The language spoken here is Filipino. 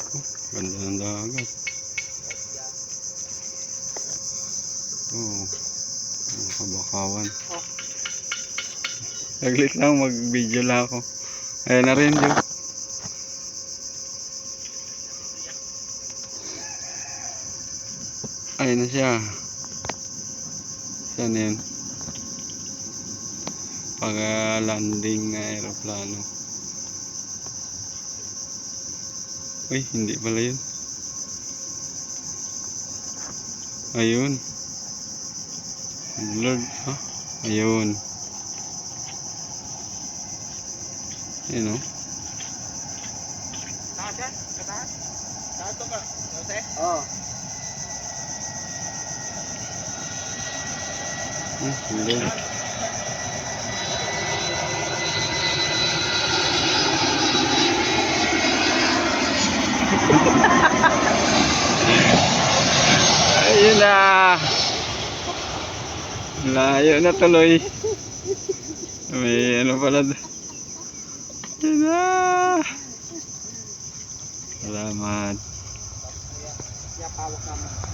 Ganda ng dagat. Oh, ang kabakawan. Saglit lang, mag-video lang ako. Ayan na rin, Joe. Ayan na siya. Saan yan? Pag-landing na aeroplano. Uy, hindi pala yun. Ayun. Blurred, ha? Ayun. Ayun, oh. Taas yan? Kataas? Taas to ka? Jose? Oo. Blurred. Ayun na. Layo na tuloy. May ano pala. Ayun na. Salamat. Kaya pawak naman.